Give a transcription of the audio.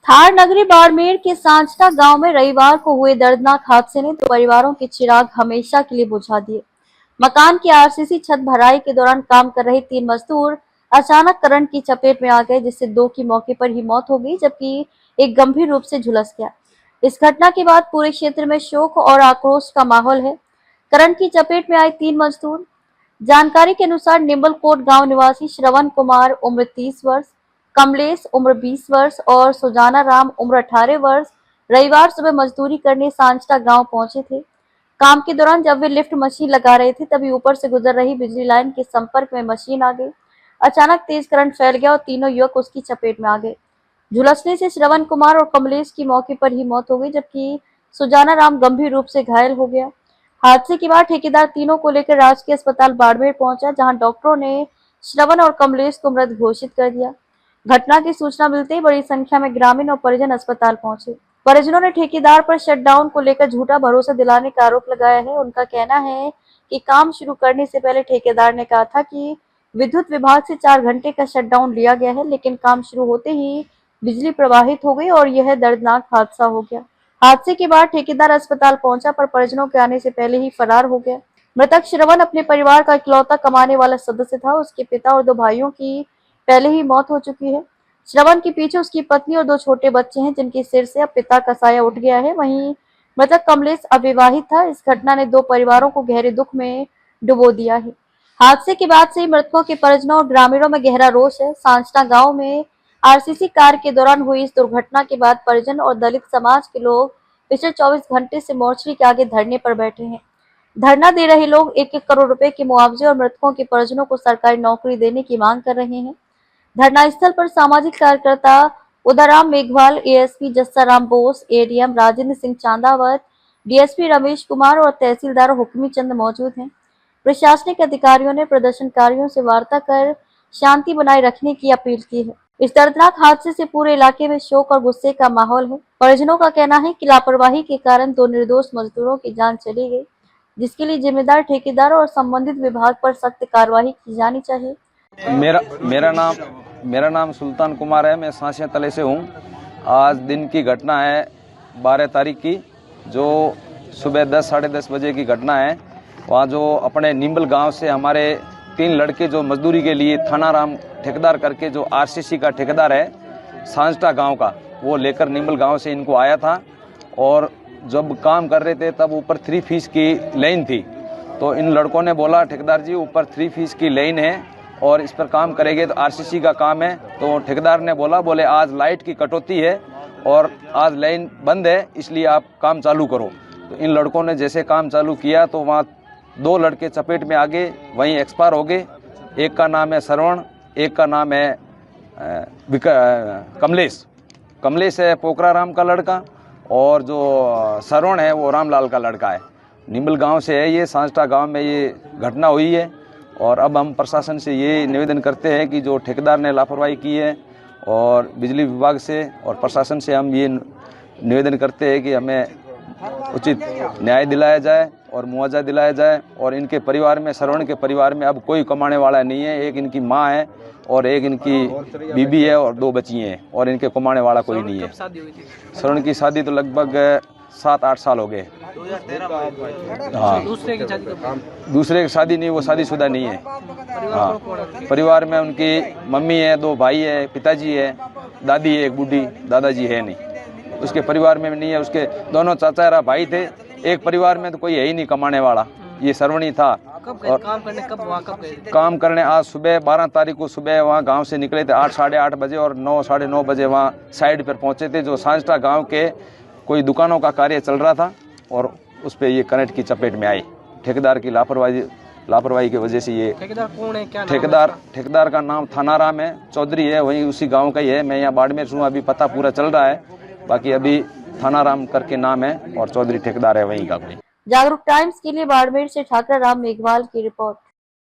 थार नगरी बाड़मेर के सांचटा गांव में रविवार को हुए दर्दनाक हादसे ने दो परिवारों के चिराग हमेशा के लिए बुझा दिए। मकान की आरसीसी छत भराई के दौरान काम कर रहे 3 मजदूर अचानक करंट की चपेट में आ गए, जिससे 2 की मौके पर ही मौत हो गई, जबकि एक गंभीर रूप से झुलस गया। इस घटना के बाद पूरे क्षेत्र में शोक और आक्रोश का माहौल है। करंट की चपेट में आए 3 मजदूर जानकारी के अनुसार निम्बलकोट गांव निवासी श्रवण कुमार उम्र 30 वर्ष, कमलेश उम्र 20 वर्ष और सुजाना राम उम्र 18 वर्ष रविवार सुबह मजदूरी करने सांचटा गांव पहुंचे थे। काम के दौरान जब वे लिफ्ट मशीन लगा रहे थे, तभी ऊपर से गुजर रही बिजली लाइन के संपर्क में मशीन आ गई। अचानक तेज करंट फैल गया और तीनों युवक उसकी चपेट में आ गए। झुलसने से श्रवण कुमार और कमलेश की मौके पर ही मौत हो गई, जबकि सुजाना राम गंभीर रूप से घायल हो गया। हादसे के बाद ठेकेदार तीनों को लेकर राजकीय अस्पताल बाड़मेर पहुंचा, जहां डॉक्टरों ने श्रवण और कमलेश को मृत घोषित कर दिया। घटना की सूचना मिलते ही बड़ी संख्या में ग्रामीण और परिजन अस्पताल पहुंचे। परिजनों ने ठेकेदार पर शटडाउन को लेकर झूठा भरोसा दिलाने का आरोप लगाया है। उनका कहना है कि काम शुरू करने से पहले ठेकेदार ने कहा था कि विद्युत विभाग से 4 घंटे का शटडाउन लिया गया है, लेकिन काम शुरू होते ही बिजली प्रवाहित हो गई और यह दर्दनाक हादसा हो गया। हादसे के बाद ठेकेदार अस्पताल पहुंचा, पर परिजनों के आने से पहले ही फरार हो गया। मृतक श्रवण अपने परिवार का इकलौता कमाने वाला सदस्य था। उसके पिता और 2 भाइयों की पहले ही मौत हो चुकी है। श्रवण के पीछे उसकी पत्नी और 2 छोटे बच्चे हैं, जिनके सिर से अब पिता का साया उठ गया है। वहीं मृतक कमलेश अविवाहित था। इस घटना ने 2 परिवारों को गहरे दुख में डुबो दिया है। हादसे के बाद से ही मृतकों के परिजनों और ग्रामीणों में गहरा रोष है। सांचटा गांव में आरसीसी कार्य के दौरान हुई इस दुर्घटना के बाद परिजन और दलित समाज के लोग पिछले 24 घंटे से मोर्चरी के आगे धरने पर बैठे हैं। धरना दे रहे लोग 1-1 करोड़ रुपए के मुआवजे और मृतकों के परिजनों को सरकारी नौकरी देने की मांग कर रहे हैं। धरना स्थल पर सामाजिक कार्यकर्ता Udaram Meghwal, ASP Jassaram Bose, ADM Rajendra Singh Chandawat, DSP Ramesh Kumar और तहसीलदार हुक्मी चंद मौजूद हैं। प्रशासनिक अधिकारियों ने प्रदर्शनकारियों से वार्ता कर शांति बनाए रखने की अपील की है। इस दर्दनाक हादसे से पूरे इलाके में शोक और गुस्से का माहौल है। परिजनों का कहना है कि लापरवाही के कारण 2 निर्दोष मजदूरों की जान चली गई, जिसके लिए जिम्मेदार ठेकेदार और संबंधित विभाग पर सख्त कार्रवाई की जानी चाहिए। मेरा नाम सुल्तान कुमार है। मैं सांसिया तले से हूँ। आज दिन की घटना है 12 तारीख की, जो सुबह 10 साढ़े 10 बजे की घटना है। वहाँ जो अपने निम्बल गांव से हमारे 3 लड़के जो मजदूरी के लिए थानाराम ठेकेदार करके जो आरसीसी का ठेकेदार है सांचटा गांव का, वो लेकर निम्बल गांव से इनको आया था। और जब काम कर रहे थे तब ऊपर 3 फीस की लाइन थी। तो इन लड़कों ने बोला, ठेकेदार जी ऊपर 3 फीस की लाइन है और इस पर काम करेंगे तो आरसीसी का काम है। तो ठेकेदार ने बोले आज लाइट की कटौती है और आज लाइन बंद है, इसलिए आप काम चालू करो। तो इन लड़कों ने जैसे काम चालू किया तो वहाँ 2 लड़के चपेट में आगे वहीं एक्सपायर हो गए। एक का नाम है श्रवण, एक का नाम है कमलेश है पोखरा राम का लड़का, और जो श्रवण है वो रामलाल का लड़का है। निम्बल गांव से है ये, सांचटा गांव में ये घटना हुई है। और अब हम प्रशासन से ये निवेदन करते हैं कि जो ठेकेदार ने लापरवाही की है और बिजली विभाग से और प्रशासन से हम ये निवेदन करते हैं कि हमें उचित न्याय दिलाया जाए और मुआवजा दिलाया जाए। और इनके परिवार में, श्रवण के परिवार में अब कोई कमाने वाला नहीं है। एक इनकी माँ है और एक इनकी बीबी है और 2 बच्ची हैं, और इनके कमाने वाला कोई नहीं है। श्रवण की शादी तो लगभग 7-8 साल हो गए। हाँ, दूसरे की शादी नहीं, वो शादीशुदा नहीं है। हाँ, परिवार में उनकी मम्मी है, 2 भाई है, पिताजी है, दादी है, एक बूढ़ी, दादाजी है नहीं। उसके परिवार में नहीं है। उसके दोनों चाचा भाई थे। एक परिवार में तो कोई है ही नहीं कमाने वाला, ये श्रवणी था। और काम करने आज सुबह 12 तारीख को सुबह वहाँ गांव से निकले थे 8 साढ़े 8 बजे और 9 साढ़े 9 बजे वहाँ साइड पर पहुँचे थे। जो सांचटा गांव के कोई दुकानों का कार्य चल रहा था और उस पर ये करंट की चपेट में आई। ठेकेदार की लापरवाही की वजह से ये ठेकेदार कौन है, क्या ठेकेदार का नाम थानाराम है, चौधरी है, वहीं उसी गांव का ही है। मैं यहाँ बाड़मेर हूँ, अभी पता पूरा चल रहा है, बाकी अभी थानाराम करके नाम है और चौधरी ठेकेदार है वहीं का कोई। जागरूक टाइम्स के लिए बाड़मेर से ठाकरा राम मेघवाल की रिपोर्ट।